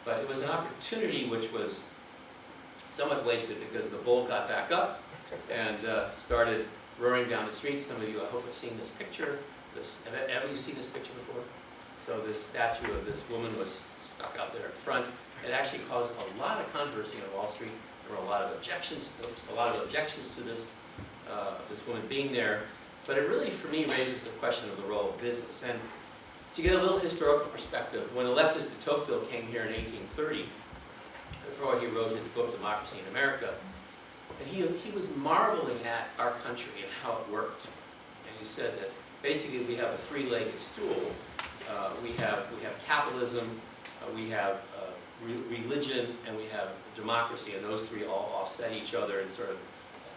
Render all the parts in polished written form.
But it was an opportunity which was somewhat wasted because the bull got back up and started roaring down the street. Some of you, I hope, have seen this picture. Have ever you seen this picture before? So this statue of this woman was stuck out there in front. It actually caused a lot of controversy on Wall Street. There were a lot of objections. To this this woman being there. But it really, for me, raises the question of the role of business. And to get a little historical perspective, when Alexis de Tocqueville came here in 1830, before he wrote his book, Democracy in America, and he was marveling at our country and how it worked. And he said that basically we have a three-legged stool. We have capitalism, we have religion, and we have democracy, and those three all offset each other and sort of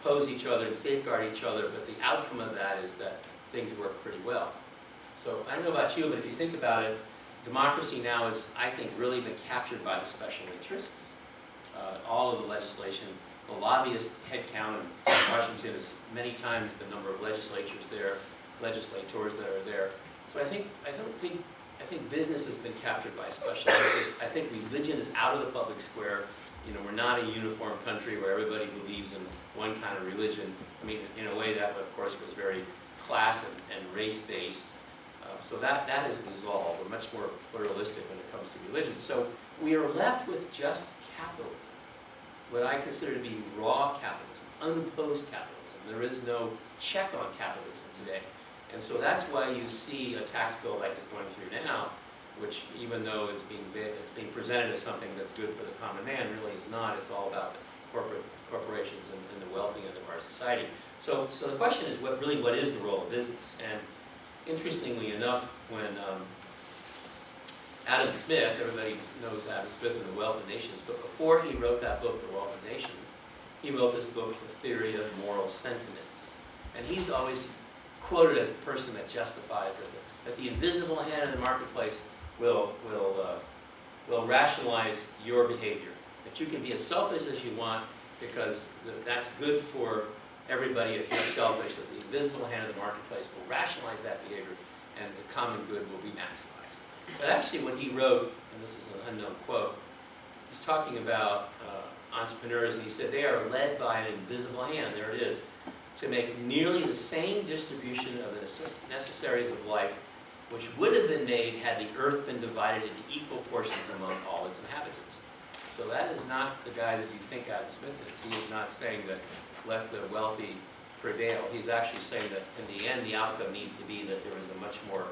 oppose each other and safeguard each other, but the outcome of that is that things work pretty well. So I don't know about you, but if you think about it, democracy now is, I think, really been captured by the special interests. All of the legislation, the lobbyist headcount in Washington is many times the number of legislators that are there. So I think business has been captured by special interests. I think religion is out of the public square. You know, we're not a uniform country where everybody believes in one kind of religion. I mean, in a way that, of course, was very class and race-based. So that is dissolved. We're much more pluralistic when it comes to religion. So we are left with just capitalism, what I consider to be raw capitalism, unopposed capitalism. There is no check on capitalism today. And so that's why you see a tax bill like is going through now, which, even though it's being presented as something that's good for the common man, really is not. It's all about the corporations and the wealthy end of our society. So the question is, what is the role of business? And interestingly enough, when Adam Smith, everybody knows Adam Smith and The Wealth of Nations, but before he wrote that book, The Wealth of Nations, he wrote this book, The Theory of Moral Sentiments. And he's always quoted as the person that justifies that the invisible hand in the marketplace will rationalize your behavior. That you can be as selfish as you want because that's good for everybody if you're selfish, that the invisible hand of the marketplace will rationalize that behavior and the common good will be maximized. But actually what he wrote, and this is an unknown quote, he's talking about entrepreneurs, and he said they are led by an invisible hand, there it is, to make nearly the same distribution of the necessaries of life which would have been made had the earth been divided into equal portions among all its inhabitants. So that is not the guy that you think Adam Smith is. He is not saying that let the wealthy prevail. He's actually saying that in the end the outcome needs to be that there is a much more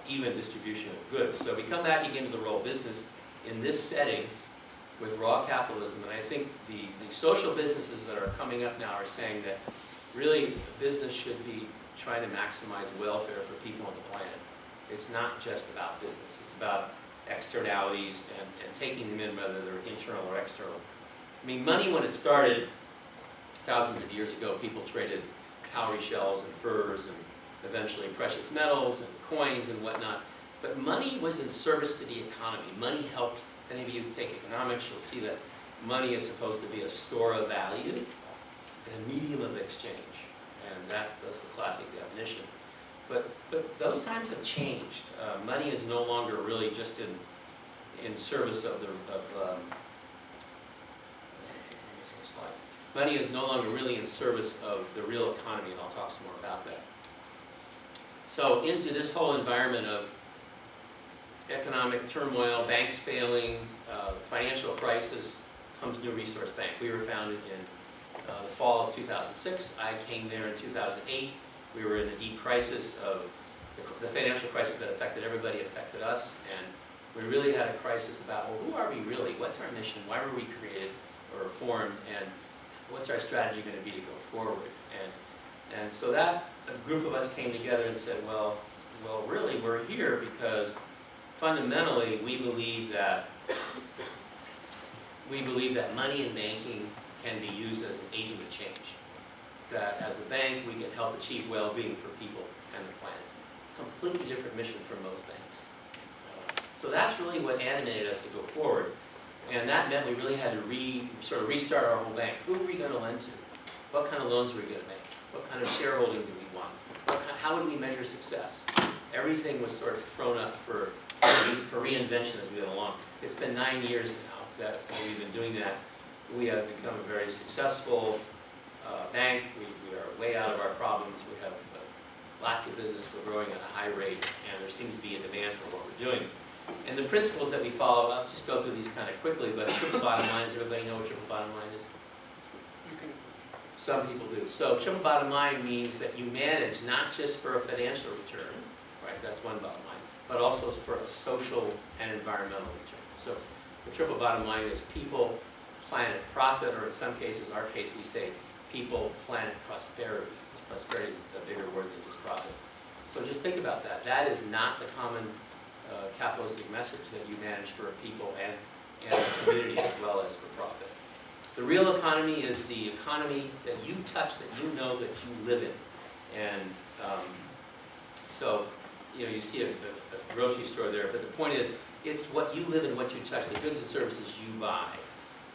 even distribution of goods. So we come back again to the role of business in this setting with raw capitalism, and I think the social businesses that are coming up now are saying that really business should be trying to maximize welfare for people on the planet. It's not just about business. It's about externalities and taking them in, whether they're internal or external. I mean, money, when it started thousands of years ago, people traded cowrie shells and furs and eventually precious metals and coins and whatnot. But money was in service to the economy. Money helped. If any of you take economics, you'll see that money is supposed to be a store of value and a medium of exchange. And that's the classic definition. But those times have changed. Money is no longer really just in service of money is no longer really in service of the real economy, and I'll talk some more about that. So into this whole environment of economic turmoil, banks failing, financial crisis, comes New Resource Bank. We were founded in the fall of 2006. I came there in 2008. We were in a deep crisis of the financial crisis that affected everybody, affected us, and we really had a crisis about, well, who are we really? What's our mission? Why were we created or formed? And what's our strategy going to be to go forward? And so that a group of us came together and said, well, really, we're here because fundamentally we believe that money in banking can be used as an agent of change. That as a bank, we can help achieve well-being for people and the planet. Completely different mission from most banks. So that's really what animated us to go forward. And that meant we really had to sort of restart our whole bank. Who are we going to lend to? What kind of loans are we going to make? What kind of shareholding do we want? How would we measure success? Everything was sort of thrown up for for reinvention as we go along. It's been 9 years now that we've been doing that. We have become a very successful bank. We are way out of our problems. We have lots of business. We're growing at a high rate, and there seems to be a demand for what we're doing. And the principles that we follow, I'll just go through these kind of quickly, but triple bottom line, does everybody know what triple bottom line is? You can. Some people do. So triple bottom line means that you manage not just for a financial return, right, that's one bottom line, but also for a social and environmental return. So the triple bottom line is people, planet, profit, or in some cases, our case, we say people, planet, prosperity. Because prosperity is a bigger word than just profit. So just think about that. That is not the common capitalistic message, that you manage for people and the community as well as for profit. The real economy is the economy that you touch, that you know that you live in. And so, you know, you see a grocery store there, but the point is, it's what you live in, what you touch, the goods and services you buy,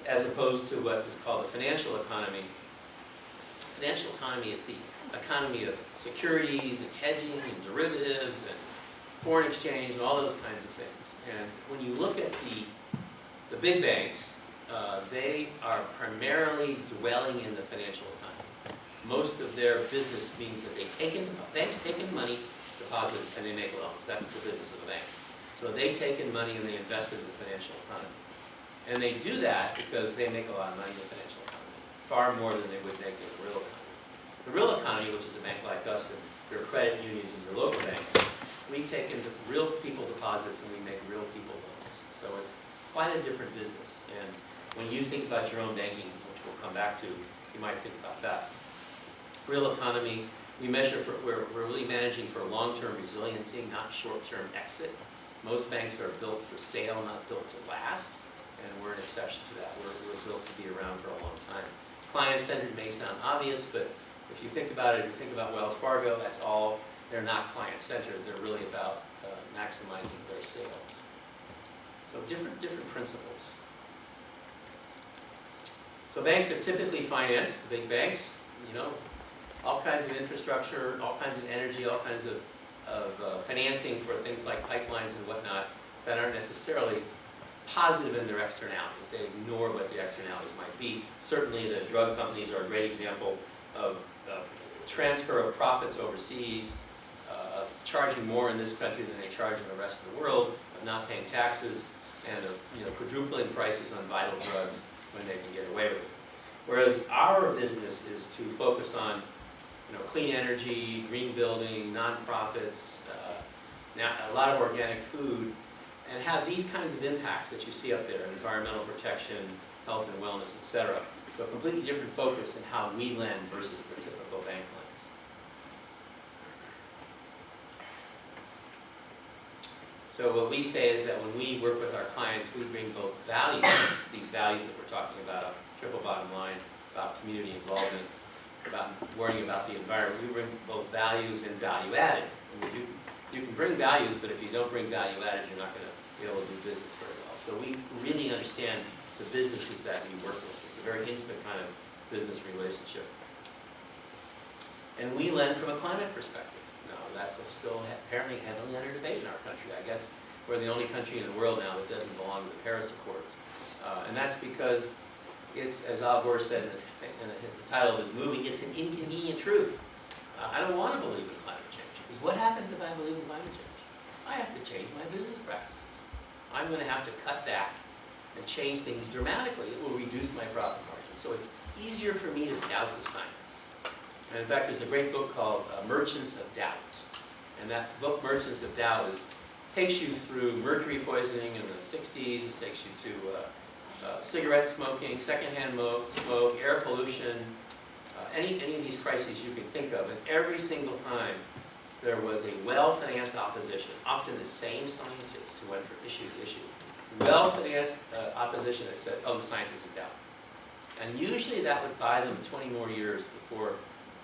as opposed to what is called the financial economy. Financial economy is the economy of securities and hedging and derivatives and foreign exchange and all those kinds of things. And when you look at the big banks, they are primarily dwelling in the financial economy. Most of their business means that banks take in money, deposits, and they make loans. That's the business of a bank. So they take in money and they invest in the financial economy. And they do that because they make a lot of money in the financial economy, far more than they would make in the real economy. The real economy, which is a bank like us and your credit unions and your local banks, we take in the real people deposits and we make real people loans. So it's quite a different business. And when you think about your own banking, which we'll come back to, you might think about that. Real economy, we measure for, we're really managing for long-term resiliency, not short-term exit. Most banks are built for sale, not built to last, and we're an exception to that. We're built to be around for a long time. Client-centered may sound obvious, but if you think about it, if you think about Wells Fargo, that's all. They're not client-centered. They're really about maximizing their sales. So different principles. So banks are typically financed, the big banks, you know, all kinds of infrastructure, all kinds of energy, all kinds of financing for things like pipelines and whatnot that aren't necessarily positive in their externalities. They ignore what the externalities might be. Certainly the drug companies are a great example of transfer of profits overseas, charging more in this country than they charge in the rest of the world, of not paying taxes, and of quadrupling prices on vital drugs when they can get away with it. Whereas our business is to focus on clean energy, green building, nonprofits, a lot of organic food, and have these kinds of impacts that you see up there, environmental protection, health and wellness, etc. So a completely different focus in how we lend versus the typical bank lends. So what we say is that when we work with our clients, we bring both values, these values that we're talking about, triple bottom line, about community involvement, about worrying about the environment. We bring both values and value added. You can bring values, but if you don't bring value added, you're not going to be able to do business very well. So we really understand the businesses that we work with. It's a very intimate kind of business relationship. And we lend from a climate perspective. Now, that's still apparently heavily under debate in our country. I guess we're the only country in the world now that doesn't belong to the Paris Accords. And that's because it's, as Al Gore said in the title of his movie, it's an inconvenient truth. I don't want to believe in climate change, because what happens if I believe in climate change? I have to change my business practices. I'm going to have to cut back and change things dramatically. It will reduce my profit margin. So it's easier for me to doubt the science. And in fact, there's a great book called Merchants of Doubt. And that book, Merchants of Doubt, takes you through mercury poisoning in the 60s. It takes you to cigarette smoking, secondhand smoke, air pollution, any of these crises you can think of. And every single time there was a well-financed opposition, often the same scientists who went from issue to issue. Well-financed opposition that said, oh, the science is in doubt. And usually that would buy them 20 more years before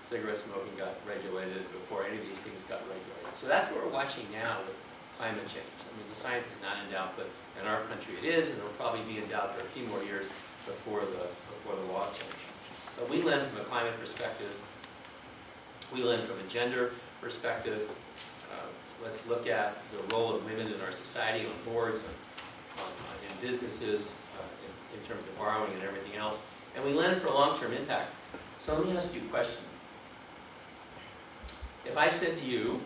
cigarette smoking got regulated, before any of these things got regulated. So that's what we're watching now with climate change. I mean, the science is not in doubt, but in our country it is, and it'll probably be in doubt for a few more years before the law change. But we lend from a climate perspective. We lend from a gender perspective. let's look at the role of women in our society, on boards, in businesses, in terms of borrowing and everything else. And we lend for long-term impact. So let me ask you a question. If I said to you,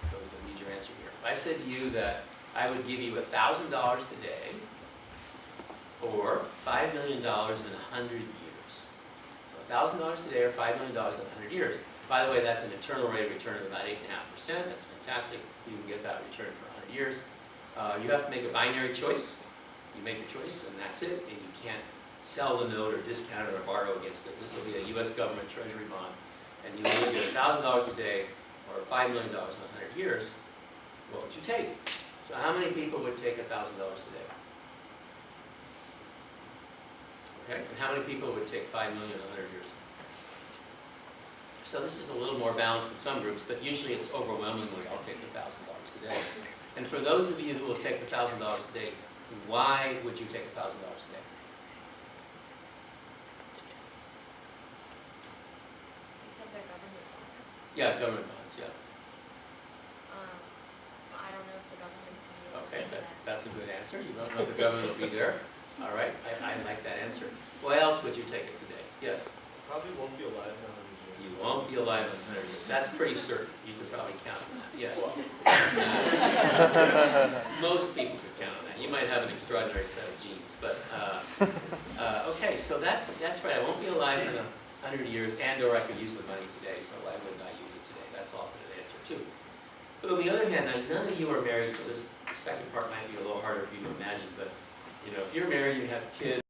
so we need your answer here. If I said to you that I would give you $1,000 today, or $5 million in 100 years. So $1,000 today or $5 million in 100 years. By the way, that's an internal rate of return of about 8.5%. That's fantastic. You can get that return for 100 years. You have to make a binary choice. You make a choice, and that's it. And you can't sell the note or discount it or borrow against it. This will be a U.S. government treasury bond. And you either get $1,000 a day or $5 million in 100 years. What would you take? So how many people would take $1,000 today? Okay, and how many people would take $5 million in 100 years? So this is a little more balanced than some groups, but usually it's overwhelmingly, I'll take $1,000 today. And for those of you who will take $1,000 a day, why would you take $1,000 a day? You said they're government bonds. Yeah, government bonds, yeah. I don't know if the government's going to be able to Okay, pay that. that's a good answer. You don't know if the government will be there. All right, I like that answer. Why else would you take it today? Yes? Probably won't be alive in 100 years. You won't be alive in 100 years. That's pretty certain. You could probably count on that. Yeah. Most people could count on that. You might have an extraordinary set of genes, but okay. So that's right. I won't be alive in 100 years, and/or I could use the money today. So why wouldn't I use it today? That's often an answer too. But on the other hand, none of you are married, so this second part might be a little harder for you to imagine. But you know, if you're married, you have kids.